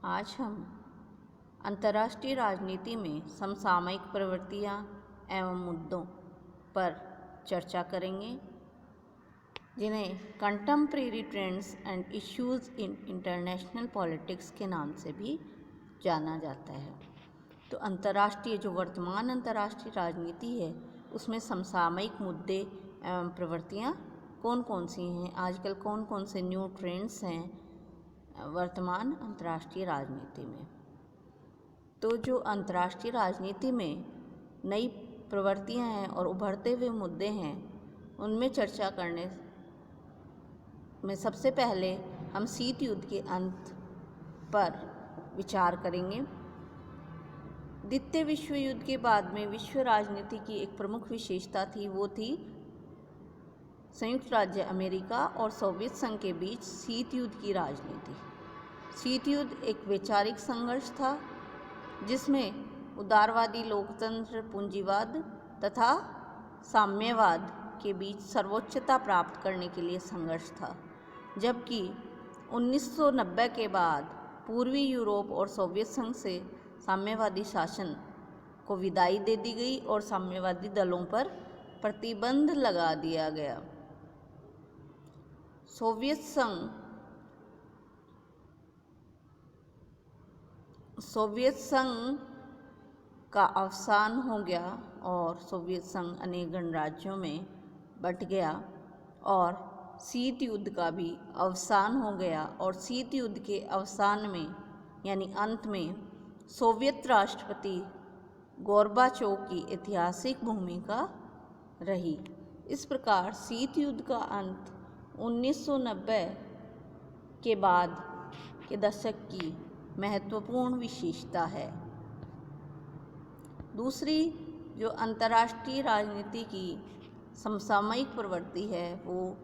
आज हम अंतर्राष्ट्रीय राजनीति में समसामयिक प्रवृत्तियाँ एवं मुद्दों पर चर्चा करेंगे, जिन्हें contemporary trends and issues in international politics के नाम से भी जाना जाता है। तो अंतर्राष्ट्रीय जो वर्तमान अंतर्राष्ट्रीय राजनीति है, उसमें समसामयिक मुद्दे एवं प्रवृत्तियाँ कौन कौन सी हैं, आजकल कौन कौन से न्यू ट्रेंड्स हैं वर्तमान अंतर्राष्ट्रीय राजनीति में। तो जो अंतर्राष्ट्रीय राजनीति में नई प्रवृत्तियां हैं और उभरते हुए मुद्दे हैं, उनमें चर्चा करने में सबसे पहले हम शीत युद्ध के अंत पर विचार करेंगे। द्वितीय विश्व युद्ध के बाद में विश्व राजनीति की एक प्रमुख विशेषता थी, वो थी संयुक्त राज्य अमेरिका और सोवियत संघ के बीच शीत युद्ध की राजनीति। शीत युद्ध एक वैचारिक संघर्ष था, जिसमें उदारवादी लोकतंत्र, पूंजीवाद तथा साम्यवाद के बीच सर्वोच्चता प्राप्त करने के लिए संघर्ष था। जबकि 1990 के बाद पूर्वी यूरोप और सोवियत संघ से साम्यवादी शासन को विदाई दे दी गई और साम्यवादी दलों पर प्रतिबंध लगा दिया गया। सोवियत संघ का अवसान हो गया और सोवियत संघ अनेक गणराज्यों में बंट गया और शीत युद्ध का भी अवसान हो गया। और शीत युद्ध के अवसान में यानी अंत में सोवियत राष्ट्रपति गोर्बाचोव की ऐतिहासिक भूमिका रही। इस प्रकार शीत युद्ध का अंत 1990 के बाद के दशक की महत्वपूर्ण विशेषता है। दूसरी जो अंतर्राष्ट्रीय राजनीति की समसामयिक प्रवृत्ति है, वो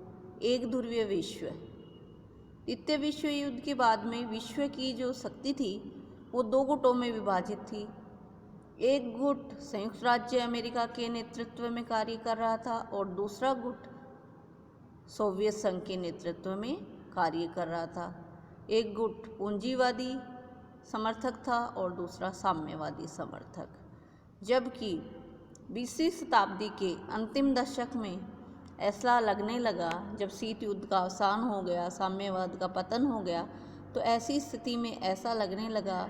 एक ध्रुवीय विश्व। द्वितीय विश्व युद्ध के बाद में विश्व की जो शक्ति थी, वो दो गुटों में विभाजित थी। एक गुट संयुक्त राज्य अमेरिका के नेतृत्व में कार्य कर रहा था और दूसरा गुट सोवियत संघ के नेतृत्व में कार्य कर रहा था। एक गुट पूंजीवादी समर्थक था और दूसरा साम्यवादी समर्थक। जबकि 20वीं शताब्दी के अंतिम दशक में ऐसा लगने लगा, जब शीत युद्ध का अवसान हो गया, साम्यवाद का पतन हो गया, तो ऐसी स्थिति में ऐसा लगने लगा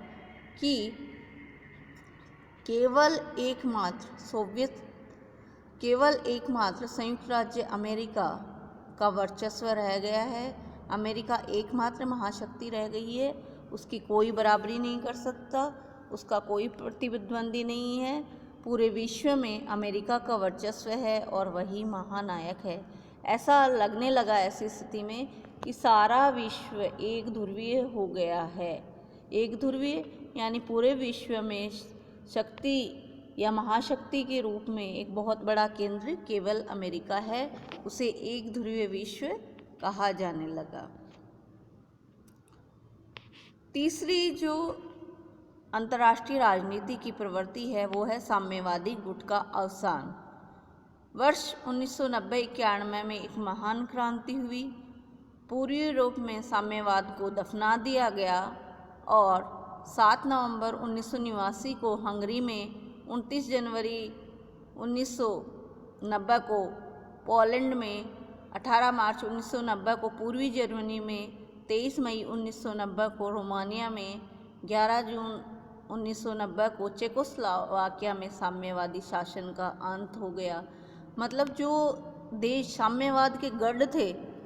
कि केवल एकमात्र संयुक्त राज्य अमेरिका का वर्चस्व रह गया है। अमेरिका एकमात्र महाशक्ति रह गई है, उसकी कोई बराबरी नहीं कर सकता, उसका कोई प्रतिद्वंदी नहीं है। पूरे विश्व में अमेरिका का वर्चस्व है और वही महानायक है। ऐसा लगने लगा ऐसी स्थिति में कि सारा विश्व एक ध्रुवीय हो गया है। एक ध्रुवीय यानी पूरे विश्व में शक्ति या महाशक्ति के रूप में एक बहुत बड़ा केंद्र केवल अमेरिका है। उसे एक ध्रुवीय विश्व कहा जाने लगा। तीसरी जो अंतर्राष्ट्रीय राजनीति की प्रवृत्ति है, वो है साम्यवादी गुट का अवसान। वर्ष 1990-91 में एक महान क्रांति हुई। पूर्वी यूरोप में साम्यवाद को दफना दिया गया और 7 नवंबर 1989 को हंगरी में, 29 जनवरी 1990 को पोलैंड में, 18 मार्च 1990 को पूर्वी जर्मनी में, 23 मई 1990 को रोमानिया में, 11 जून 1990 को चेकोस्लोवाकिया में साम्यवादी शासन का अंत हो गया। मतलब जो देश साम्यवाद के गढ़ थे,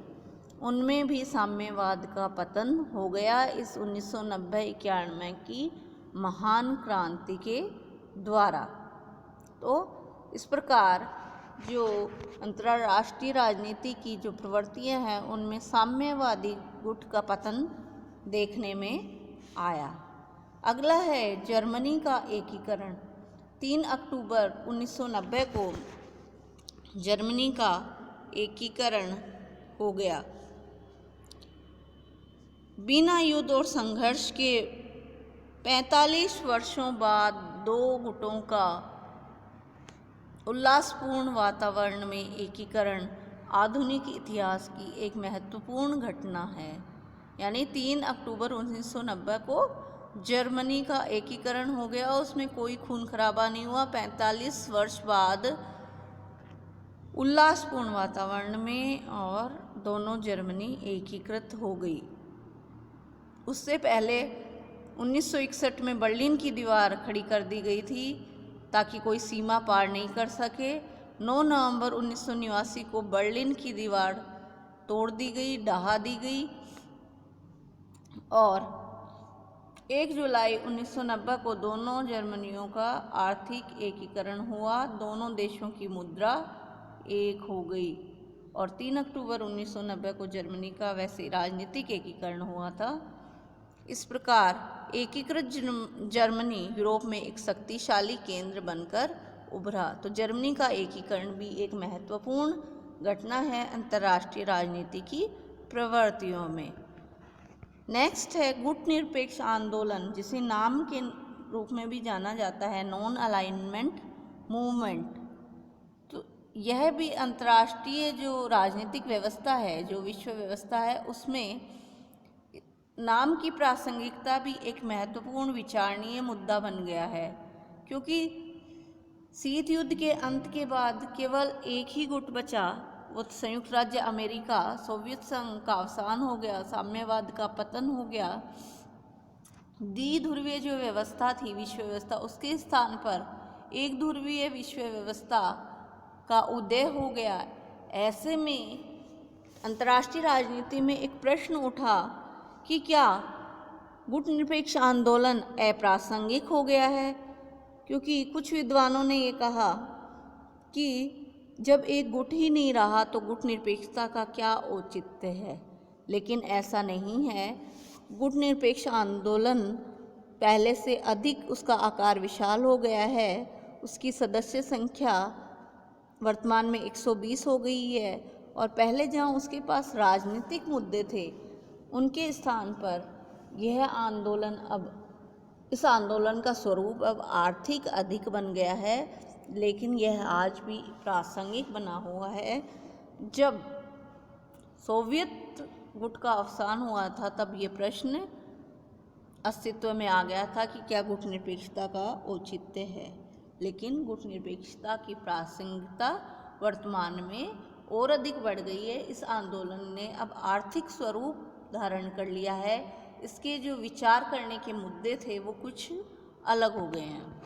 उनमें भी साम्यवाद का पतन हो गया इस 1990-91 की महान क्रांति के द्वारा। तो इस प्रकार जो अंतर्राष्ट्रीय राजनीति की जो प्रवृत्तियां हैं, उनमें साम्यवादी गुट का पतन देखने में आया। अगला है जर्मनी का एकीकरण। 3 अक्टूबर 1990 को जर्मनी का एकीकरण हो गया। बिना युद्ध और संघर्ष के 45 वर्षों बाद दो गुटों का उल्लासपूर्ण वातावरण में एकीकरण आधुनिक इतिहास की एक महत्वपूर्ण घटना है। यानी 3 अक्टूबर 1990 को जर्मनी का एकीकरण हो गया, उसमें कोई खून खराबा नहीं हुआ। 45 वर्ष बाद उल्लासपूर्ण वातावरण में और दोनों जर्मनी एकीकृत हो गई। उससे पहले 1961 में बर्लिन की दीवार खड़ी कर दी गई थी ताकि कोई सीमा पार नहीं कर सके। 9 नवंबर 1989 को बर्लिन की दीवार तोड़ दी गई, ढहा दी गई और 1 जुलाई 1990 को दोनों जर्मनियों का आर्थिक एकीकरण हुआ। दोनों देशों की मुद्रा एक हो गई और 3 अक्टूबर 1990 को जर्मनी का वैसे राजनीतिक एकीकरण हुआ था। इस प्रकार एकीकृत जर्मनी यूरोप में एक शक्तिशाली केंद्र बनकर उभरा। तो जर्मनी का एकीकरण भी एक महत्वपूर्ण घटना है अंतर्राष्ट्रीय राजनीति की प्रवृत्तियों में। नेक्स्ट है गुटनिरपेक्ष आंदोलन, जिसे नाम के रूप में भी जाना जाता है नॉन अलाइनमेंट मूवमेंट। तो यह भी अंतर्राष्ट्रीय जो राजनीतिक व्यवस्था है, जो विश्व व्यवस्था है, उसमें नाम की प्रासंगिकता भी एक महत्वपूर्ण विचारणीय मुद्दा बन गया है, क्योंकि शीत युद्ध के अंत के बाद केवल एक ही गुट बचा, वो संयुक्त राज्य अमेरिका, सोवियत संघ का अवसान हो गया, साम्यवाद का पतन हो गया। द्विध्रुवीय जो व्यवस्था थी विश्व व्यवस्था, उसके स्थान पर एक ध्रुवीय विश्व व्यवस्था का उदय हो गया। ऐसे में अंतर्राष्ट्रीय राजनीति में एक प्रश्न उठा कि क्या गुटनिरपेक्ष आंदोलन अप्रासंगिक हो गया है, क्योंकि कुछ विद्वानों ने ये कहा कि जब एक गुट ही नहीं रहा तो गुटनिरपेक्षता का क्या औचित्य है। लेकिन ऐसा नहीं है। गुटनिरपेक्ष आंदोलन पहले से अधिक उसका आकार विशाल हो गया है। उसकी सदस्य संख्या वर्तमान में 120 हो गई है और पहले जहां उसके पास राजनीतिक मुद्दे थे, उनके स्थान पर यह आंदोलन अब इस आंदोलन का स्वरूप अब आर्थिक अधिक बन गया है। लेकिन यह आज भी प्रासंगिक बना हुआ है। जब सोवियत गुट का अवसान हुआ था, तब ये प्रश्न अस्तित्व में आ गया था कि क्या गुटनिरपेक्षता का औचित्य है। लेकिन गुटनिरपेक्षता की प्रासंगिकता वर्तमान में और अधिक बढ़ गई है। इस आंदोलन ने अब आर्थिक स्वरूप धारण कर लिया है। इसके जो विचार करने के मुद्दे थे वो कुछ अलग हो गए हैं।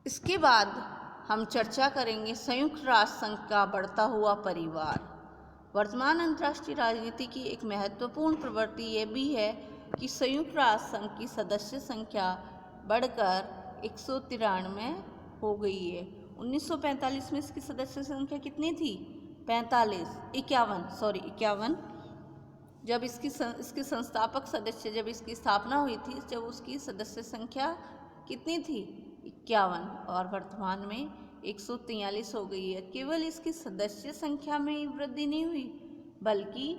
इसके बाद हम चर्चा करेंगे संयुक्त राष्ट्र संघ का बढ़ता हुआ परिवार। वर्तमान अंतर्राष्ट्रीय राजनीति की एक महत्वपूर्ण प्रवृत्ति ये भी है कि संयुक्त राष्ट्र संघ की सदस्य संख्या बढ़कर 193 हो गई है। 1945 में इसकी सदस्य संख्या कितनी थी? 51। जब इसके संस्थापक सदस्य, जब इसकी स्थापना हुई थी, जब उसकी सदस्य संख्या कितनी थी? 51 और वर्तमान में 143 हो गई है। केवल इसकी सदस्य संख्या में ही वृद्धि नहीं हुई, बल्कि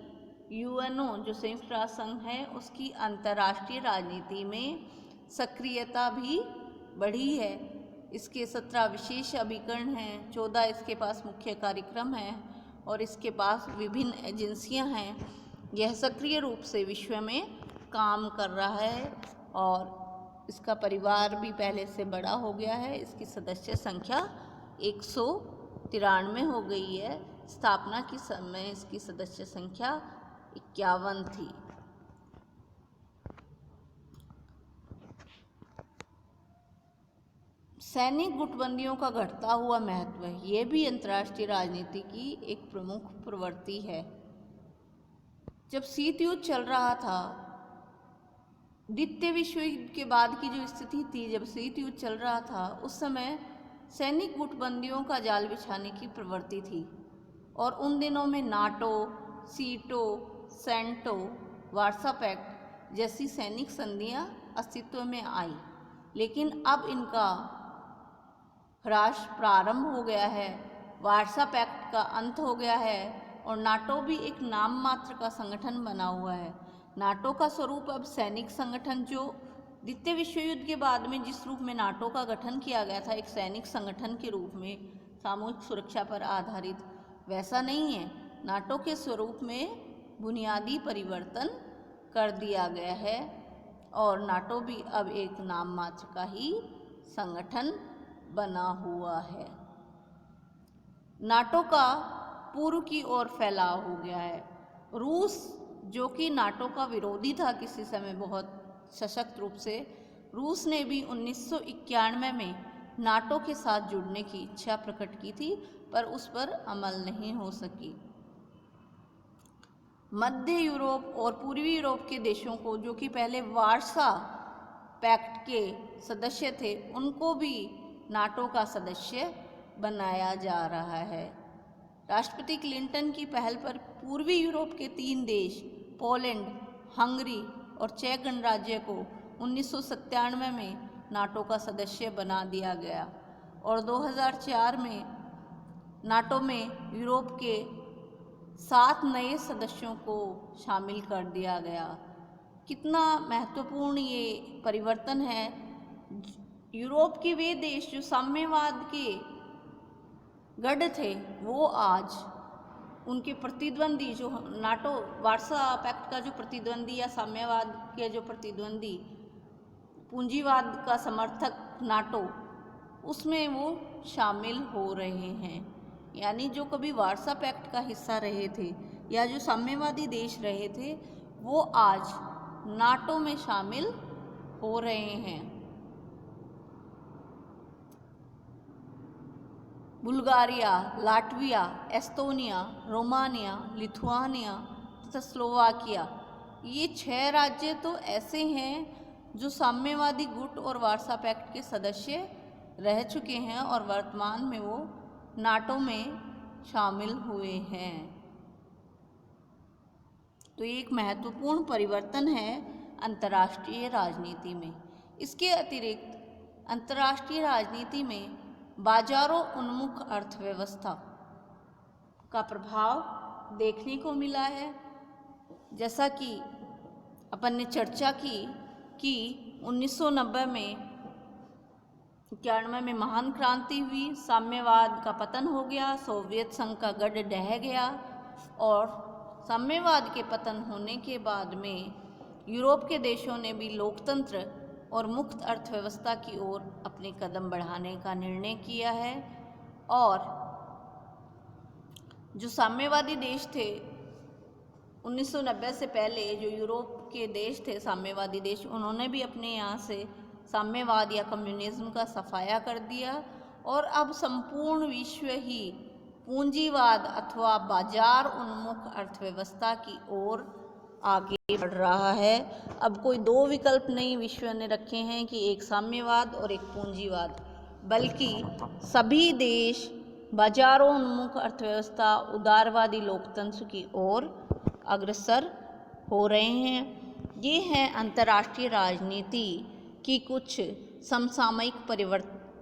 यूएनओ जो संयुक्त राष्ट्र संघ है, उसकी अंतर्राष्ट्रीय राजनीति में सक्रियता भी बढ़ी है। इसके 17 विशेष अभिकरण हैं, 14 इसके पास मुख्य कार्यक्रम हैं और इसके पास विभिन्न एजेंसियां हैं। यह सक्रिय रूप से विश्व में काम कर रहा है और इसका परिवार भी पहले से बड़ा हो गया है। इसकी सदस्य संख्या 193 हो गई है। स्थापना के समय इसकी सदस्य संख्या 51 थी। सैनिक गुटबंदियों का घटता हुआ महत्व, ये भी अंतर्राष्ट्रीय राजनीति की एक प्रमुख प्रवृत्ति है। जब शीत युद्ध चल रहा था, द्वितीय विश्व युद्ध के बाद की जो स्थिति थी, जब शीत युद्ध चल रहा था, उस समय सैनिक गुटबंदियों का जाल बिछाने की प्रवृत्ति थी और उन दिनों में नाटो, सीटो, सेंटो, वार्सा पैक्ट जैसी सैनिक संधियां अस्तित्व में आई। लेकिन अब इनका ह्रास प्रारंभ हो गया है, वार्सा पैक्ट का अंत हो गया है और नाटो भी एक नाम मात्र का संगठन बना हुआ है। नाटो का स्वरूप अब सैनिक संगठन, जो द्वितीय विश्व युद्ध के बाद में जिस रूप में नाटो का गठन किया गया था, एक सैनिक संगठन के रूप में सामूहिक सुरक्षा पर आधारित, वैसा नहीं है। नाटो के स्वरूप में बुनियादी परिवर्तन कर दिया गया है और नाटो भी अब एक नाम मात्र का ही संगठन बना हुआ है। नाटो का पूर्व की ओर फैलाव हो गया है। रूस, जो कि नाटो का विरोधी था किसी समय बहुत सशक्त रूप से, रूस ने भी 1991 में नाटो के साथ जुड़ने की इच्छा प्रकट की थी, पर उस पर अमल नहीं हो सकी। मध्य यूरोप और पूर्वी यूरोप के देशों को, जो कि पहले वार्सा पैक्ट के सदस्य थे, उनको भी नाटो का सदस्य बनाया जा रहा है। राष्ट्रपति क्लिंटन की पहल पर पूर्वी यूरोप के 3 देश पोलैंड, हंगरी और चेक गणराज्य को 1997 में नाटो का सदस्य बना दिया गया और 2004 में नाटो में यूरोप के 7 नए सदस्यों को शामिल कर दिया गया। कितना महत्वपूर्ण ये परिवर्तन है। यूरोप के वे देश जो साम्यवाद के गढ़ थे, वो आज उनके प्रतिद्वंदी, जो नाटो वार्सा पैक्ट का जो प्रतिद्वंदी या साम्यवाद के जो प्रतिद्वंदी, पूंजीवाद का समर्थक नाटो, उसमें वो शामिल हो रहे हैं। यानी जो कभी वार्सा पैक्ट का हिस्सा रहे थे या जो साम्यवादी देश रहे थे, वो आज नाटो में शामिल हो रहे हैं। Bulgaria, Latvia, Estonia, Romania, Lithuania तथा स्लोवाकिया, ये 6 राज्य तो ऐसे हैं जो साम्यवादी गुट और वार्सा पैक्ट के सदस्य रह चुके हैं और वर्तमान में वो नाटो में शामिल हुए हैं। तो ये एक महत्वपूर्ण परिवर्तन है अंतर्राष्ट्रीय राजनीति में। इसके अतिरिक्त अंतर्राष्ट्रीय राजनीति में बाजारों उन्मुख अर्थव्यवस्था का प्रभाव देखने को मिला है। जैसा कि अपन ने चर्चा की कि 1990 में 91 में महान क्रांति हुई, साम्यवाद का पतन हो गया, सोवियत संघ का गढ़ ढह गया और साम्यवाद के पतन होने के बाद में यूरोप के देशों ने भी लोकतंत्र और मुक्त अर्थव्यवस्था की ओर अपने कदम बढ़ाने का निर्णय किया है। और जो साम्यवादी देश थे 1990 से पहले, जो यूरोप के देश थे साम्यवादी देश, उन्होंने भी अपने यहाँ से साम्यवाद या कम्युनिज्म का सफाया कर दिया और अब संपूर्ण विश्व ही पूंजीवाद अथवा बाजार उन्मुख अर्थव्यवस्था की ओर आगे बढ़ रहा है। अब कोई 2 विकल्प नहीं विश्व ने रखे हैं कि एक साम्यवाद और एक पूंजीवाद, बल्कि सभी देश बाजारों उन्मुख अर्थव्यवस्था, उदारवादी लोकतंत्र की ओर अग्रसर हो रहे हैं। ये हैं अंतर्राष्ट्रीय राजनीति की कुछ समसामयिक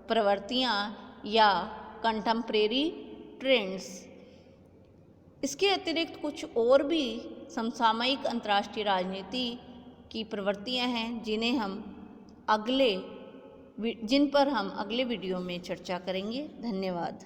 प्रवृत्तियाँ या कंटेम्प्रेरी ट्रेंड्स। इसके अतिरिक्त कुछ और भी समसामयिक अंतर्राष्ट्रीय राजनीति की प्रवृत्तियाँ हैं जिन पर हम अगले वीडियो में चर्चा करेंगे। धन्यवाद।